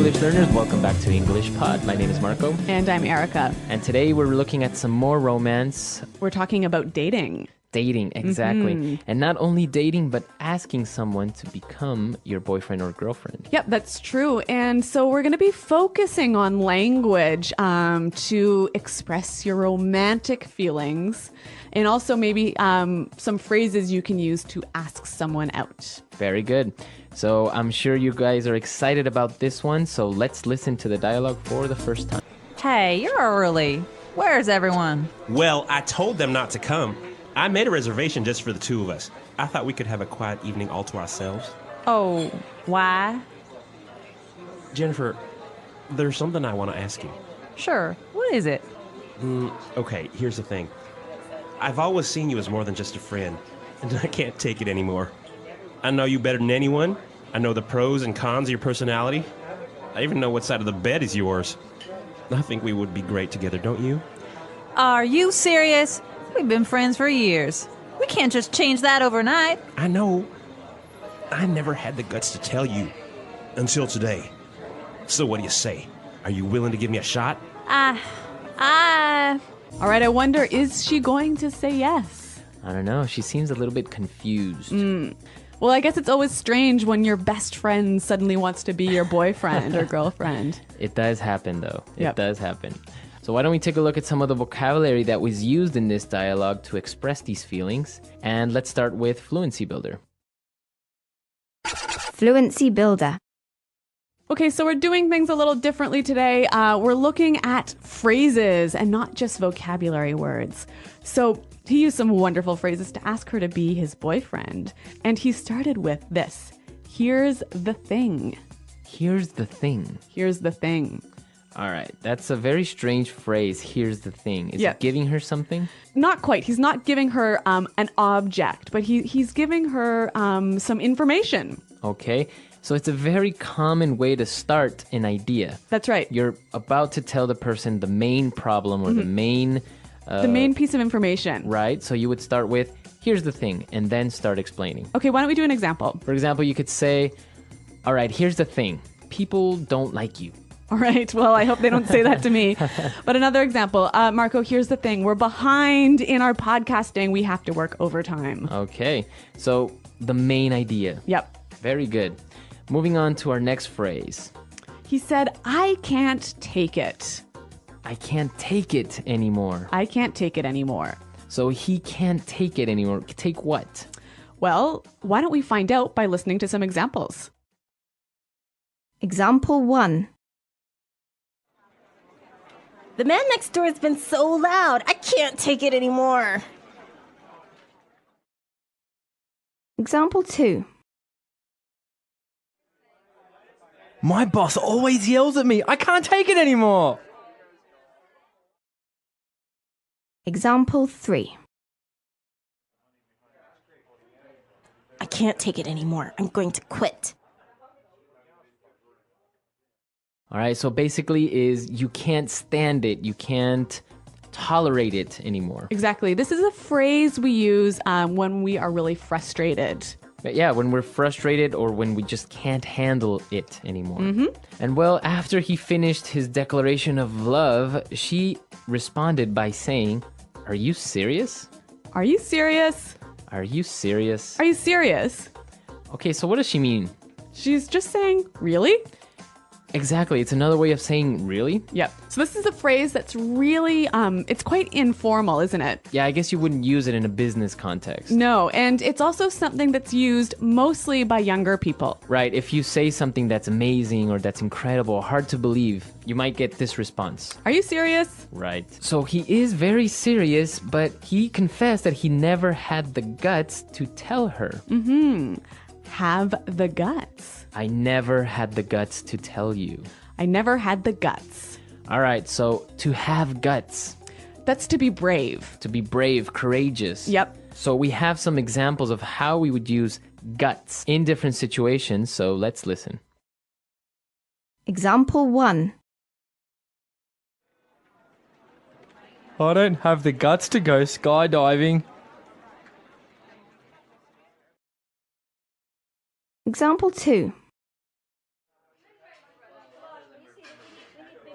English learners, welcome back to English Pod. My name is Marco. And I'm Erica. And today we're looking at some more romance. We're talking about dating. Dating, exactly. And not only dating, but asking someone to become your boyfriend or girlfriend. Yep, that's true. And so we're going to be focusing on language to express your romantic feelings, and also maybe some phrases you can use to ask someone out. Very good. So I'm sure you guys are excited about this one, so let's listen to the dialogue for the first time. Hey, you're early. Where's everyone? Well, I told them not to come. I made a reservation just for the two of us. I thought we could have a quiet evening all to ourselves. Oh, why? Jennifer, there's something I want to ask you. Sure. What is it? Okay, here's the thing. I've always seen you as more than just a friend, and I can't take it anymore. I know you better than anyone. I know the pros and cons of your personality. I even know what side of the bed is yours. I think we would be great together, don't you? Are you serious? We've been friends for years. We can't just change that overnight. I know. I never had the guts to tell you. Until today. So what do you say? Are you willing to give me a shot? All right, I wonder, is she going to say yes? I don't know. She seems a little bit confused. Well, I guess it's always strange when your best friend suddenly wants to be your boyfriend or girlfriend. It does happen, though. It Yep. does happen. So why don't we take a look at some of the vocabulary that was used in this dialogue to express these feelings. And let's start with Fluency Builder. Fluency Builder. Okay, so we're doing things a little differently today. We're looking at phrases and not just vocabulary words. So he used some wonderful phrases to ask her to be his boyfriend. And he started with this. Here's the thing. Here's the thing. Here's the thing. All right, that's a very strange phrase. Here's the thing. Is Yeah. it giving her something? Not quite. He's not giving her an object, but he's giving her some information. Okay, so it's a very common way to start an idea. That's right. You're about to tell the person the main problem or the main... The main piece of information. Right, so you would start with, here's the thing, and then start explaining. Okay, why don't we do an example? For example, you could say, all right, here's the thing. People don't like you. All right. Well, I hope they don't say that to me. But another example, Marco, here's the thing. We're behind in our podcasting. We have to work overtime. Okay, so the main idea. Yep. Very good. Moving on to our next phrase. He said, I can't take it. I can't take it anymore. I can't take it anymore. So he can't take it anymore. Take what? Well, why don't we find out by listening to some examples? Example 1. The man next door has been so loud. I can't take it anymore. Example 2. My boss always yells at me. I can't take it anymore. Example 3. I can't take it anymore. I'm going to quit. All right, so basically is you can't stand it. You can't tolerate it anymore. Exactly. This is a phrase we use when we are really frustrated. But yeah, when we're frustrated or when we just can't handle it anymore. And well, after he finished his declaration of love, she responded by saying, are you serious? Are you serious? Are you serious? Are you serious? Okay, so what does she mean? She's just saying, really? Exactly. It's another way of saying really. Yep. So this is a phrase that's really, it's quite informal, isn't it? Yeah, I guess you wouldn't use it in a business context. No, and it's also something that's used mostly by younger people. Right. If you say something that's amazing or that's incredible, hard to believe, you might get this response. Are you serious? Right. So he is very serious, but he confessed that he never had the guts to tell her. Have the guts. I never had the guts to tell you. I never had the guts. All right, so to have guts. That's to be brave. To be brave, courageous. Yep. So we have some examples of how we would use guts in different situations, so let's listen. Example 1. I don't have the guts to go skydiving. Example 2.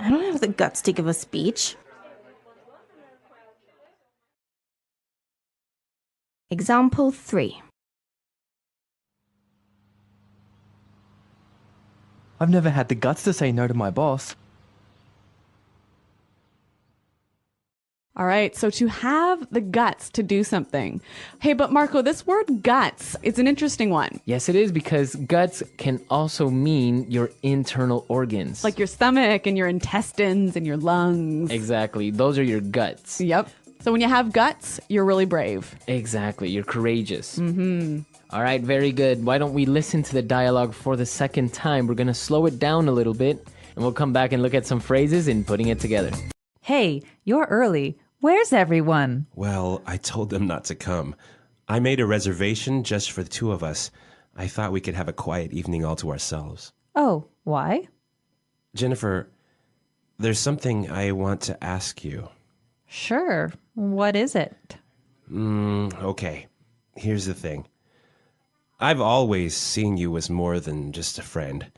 I don't have the guts to give a speech. Example 3. I've never had the guts to say no to my boss. All right, so to have the guts to do something. Hey, but Marco, this word guts, it's an interesting one. Yes, it is, because guts can also mean your internal organs. Like your stomach and your intestines and your lungs. Exactly. Those are your guts. Yep. So when you have guts, you're really brave. Exactly. You're courageous. All right, very good. Why don't we listen to the dialogue for the second time? We're going to slow it down a little bit, and we'll come back and look at some phrases and putting it together. Hey, you're early. Where's everyone? Well, I told them not to come. I made a reservation just for the two of us. I thought we could have a quiet evening all to ourselves. Oh, why? Jennifer, there's something I want to ask you. Sure. What is it? Okay. Here's the thing. I've always seen you as more than just a friend,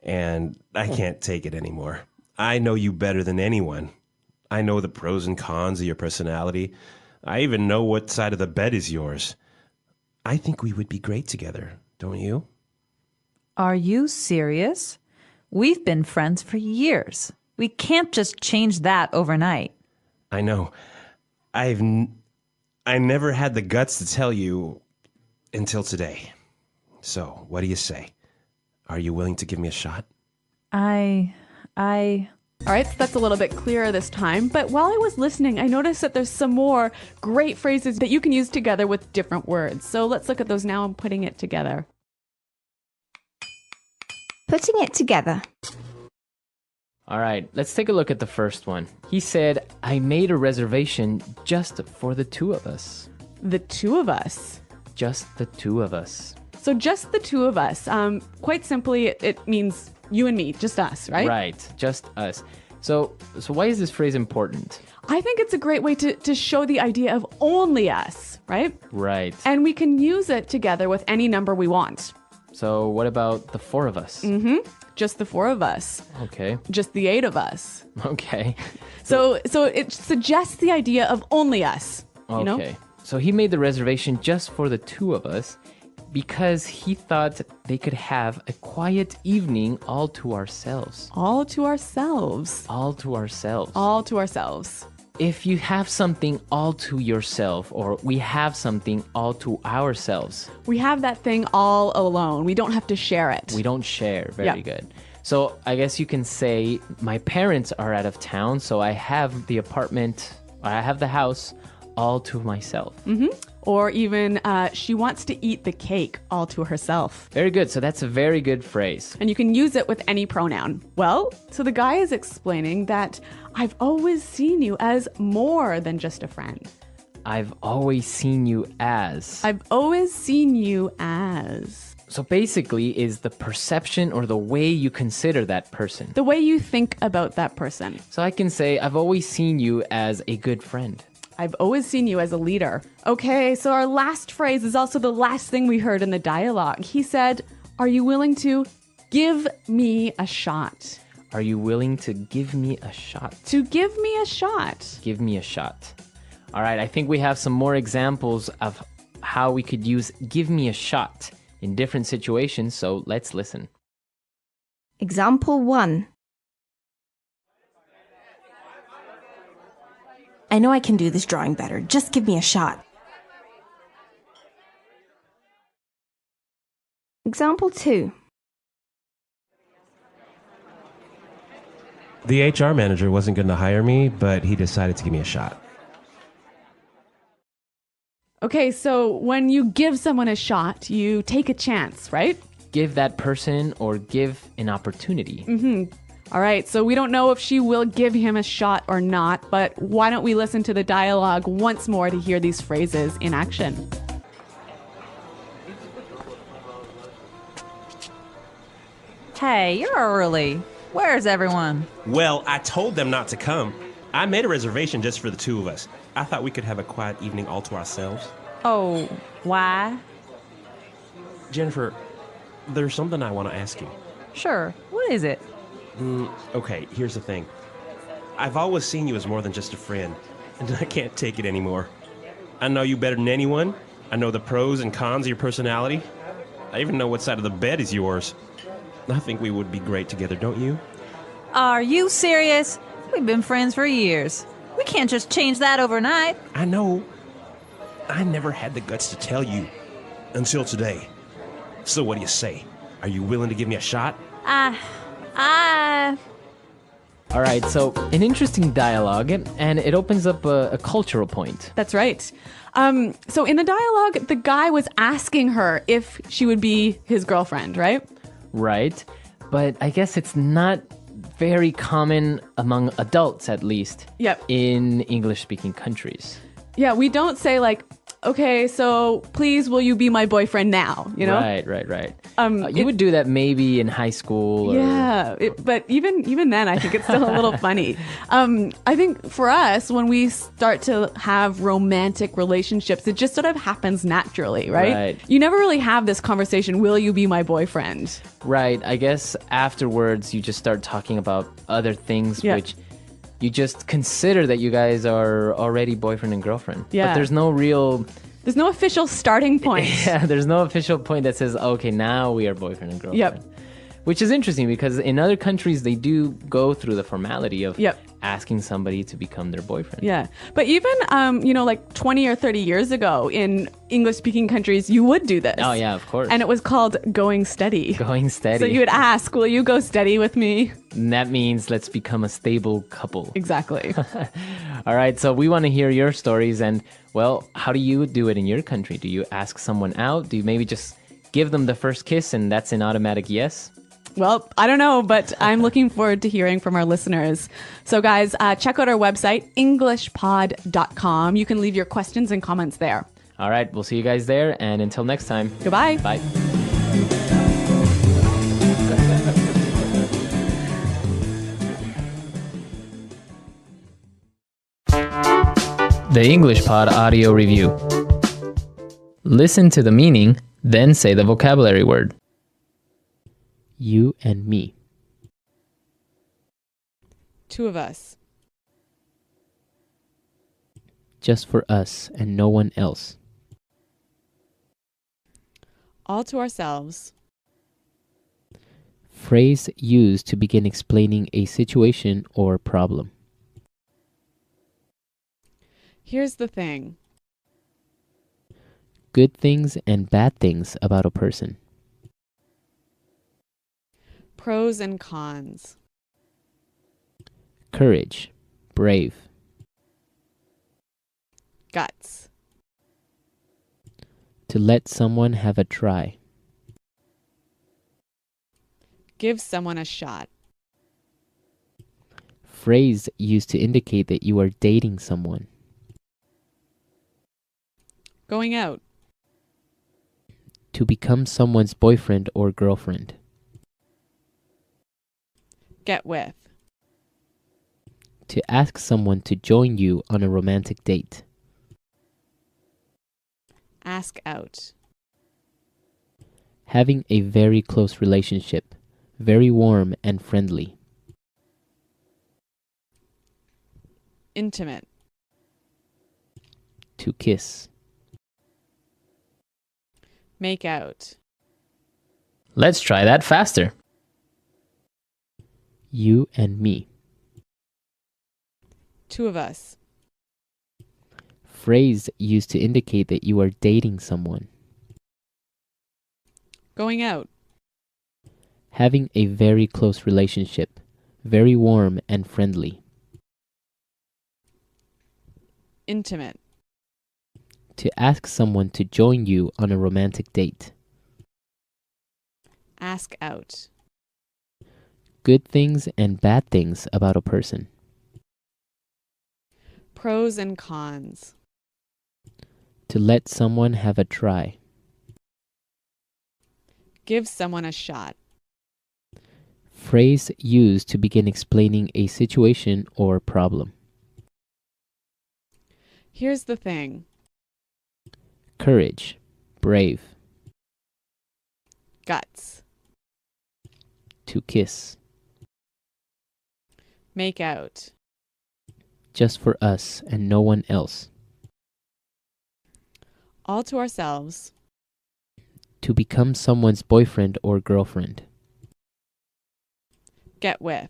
and I can't take it anymore. I know you better than anyone. I know the pros and cons of your personality. I even know what side of the bed is yours. I think we would be great together, don't you? Are you serious? We've been friends for years. We can't just change that overnight. I know. I never had the guts to tell you until today. So, what do you say? Are you willing to give me a shot? All right, so that's a little bit clearer this time. But while I was listening, I noticed that there's some more great phrases that you can use together with different words. So let's look at those now and putting it together. Putting it together. All right, let's take a look at the first one. He said, I made a reservation just for the two of us. The two of us. Just the two of us. So just the two of us. Quite simply, it means you and me, just us, right? Right, just us. So why is this phrase important? I think it's a great way to show the idea of only us, right? Right. And we can use it together with any number we want. So what about the four of us? Just the four of us. Okay. Just the 8 of us. Okay. So it suggests the idea of only us. You know? Okay. So he made the reservation just for the two of us because he thought they could have a quiet evening all to ourselves. All to ourselves. All to ourselves. All to ourselves. If you have something all to yourself, or we have something all to ourselves. We have that thing all alone. We don't have to share it. We don't share. Very good. So I guess you can say my parents are out of town, so I have the apartment, I have the house all to myself. Or even she wants to eat the cake all to herself. Very good. So that's a very good phrase. And you can use it with any pronoun. Well, so the guy is explaining that I've always seen you as more than just a friend. I've always seen you as. I've always seen you as. So basically is the perception or the way you consider that person. The way you think about that person. So I can say, I've always seen you as a good friend. I've always seen you as a leader. Okay, so our last phrase is also the last thing we heard in the dialogue. He said, are you willing to give me a shot? Are you willing to give me a shot? To give me a shot. Give me a shot. All right, I think we have some more examples of how we could use give me a shot in different situations, so let's listen. Example 1. I know I can do this drawing better. Just give me a shot. Example 2. The HR manager wasn't going to hire me, but he decided to give me a shot. Okay, so when you give someone a shot, you take a chance, right? Give that person or give an opportunity. All right, so we don't know if she will give him a shot or not, but why don't we listen to the dialogue once more to hear these phrases in action? Hey, you're early. Where's everyone? Well, I told them not to come. I made a reservation just for the two of us. I thought we could have a quiet evening all to ourselves. Oh, why? Jennifer, there's something I want to ask you. Sure. What is it? Okay, here's the thing. I've always seen you as more than just a friend, and I can't take it anymore. I know you better than anyone. I know the pros and cons of your personality. I even know what side of the bed is yours. I think we would be great together, don't you? Are you serious? We've been friends for years. We can't just change that overnight. I know. I never had the guts to tell you. Until today. So what do you say? Are you willing to give me a shot? All right, so an interesting dialogue, and it opens up a cultural point. That's right. So in the dialogue, the guy was asking her if she would be his girlfriend, right? Right, but I guess it's not very common among adults, at least. Yep. In English-speaking countries. Yeah, we don't say like, okay, so please will you be my boyfriend now, you know? Right. You would do that maybe in high school. Yeah, but even then, I think it's still a little funny. I think for us, when we start to have romantic relationships, it just sort of happens naturally, right? You never really have this conversation, will you be my boyfriend? Right, I guess afterwards you just start talking about other things which you just consider that you guys are already boyfriend and girlfriend. Yeah. But there's no official starting point. Yeah, there's no official point that says, okay, now we are boyfriend and girlfriend. Yep. Which is interesting because in other countries, they do go through the formality of asking somebody to become their boyfriend. Yeah. But even, like 20 or 30 years ago in English-speaking countries, you would do this. Oh, yeah, of course. And it was called going steady. Going steady. So you would ask, will you go steady with me? And that means let's become a stable couple. Exactly. All right, so we want to hear your stories. And, well, how do you do it in your country? Do you ask someone out? Do you maybe just give them the first kiss and that's an automatic yes? Well, I don't know, but I'm looking forward to hearing from our listeners. So guys, check out our website, englishpod.com. You can leave your questions and comments there. All right, we'll see you guys there. And until next time. Goodbye. Bye. The English Pod Audio Review. Listen to the meaning, then say the vocabulary word. You and me. Two of us. Just for us and no one else. All to ourselves. Phrase used to begin explaining a situation or problem. Here's the thing. Good things and bad things about a person. Pros and cons. Courage. Brave. Guts. To let someone have a try. Give someone a shot. Phrase used to indicate that you are dating someone. Going out. To become someone's boyfriend or girlfriend. Get with. To ask someone to join you on a romantic date. Ask out. Having a very close relationship. Very warm and friendly. Intimate. To kiss. Make out. Let's try that faster. You and me. Two of us. Phrase used to indicate that you are dating someone. Going out. Having a very close relationship. Very warm and friendly. Intimate. To ask someone to join you on a romantic date. Ask out. Good things and bad things about a person. Pros and cons. To let someone have a try. Give someone a shot. Phrase used to begin explaining a situation or problem. Here's the thing. Courage. Brave. Guts. To kiss. Make out. just for us and no one else. All to ourselves. To become someone's boyfriend or girlfriend. Get with.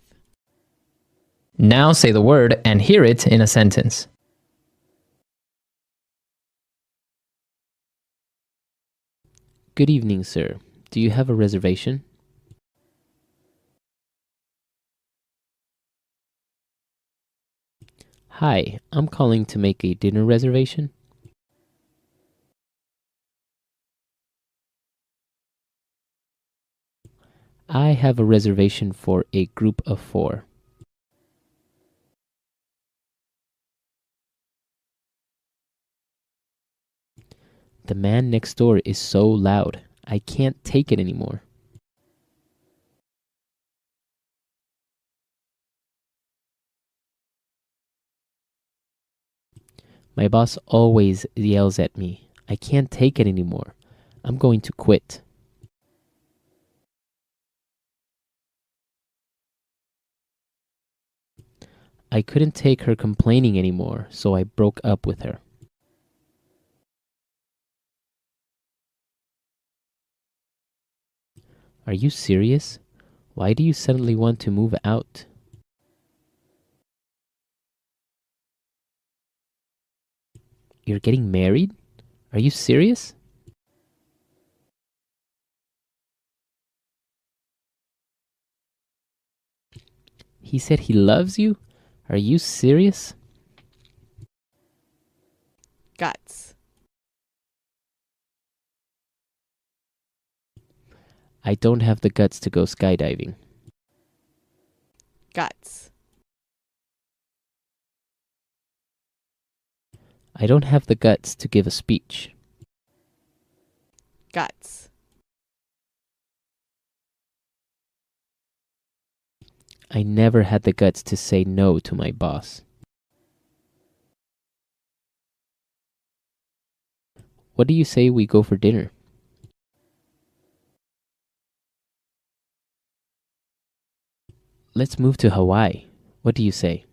Now say the word and hear it in a sentence. Good evening, sir. Do you have a reservation? Hi, I'm calling to make a dinner reservation. I have a reservation for a group of 4. The man next door is so loud. I can't take it anymore. My boss always yells at me. I can't take it anymore. I'm going to quit. I couldn't take her complaining anymore, so I broke up with her. Are you serious? Why do you suddenly want to move out? You're getting married? Are you serious? He said he loves you? Are you serious? Guts. I don't have the guts to go skydiving. Guts. I don't have the guts to give a speech. Guts. I never had the guts to say no to my boss. What do you say we go for dinner? Let's move to Hawaii. What do you say?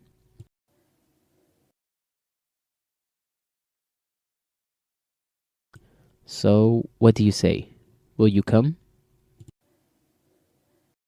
So, what do you say? Will you come?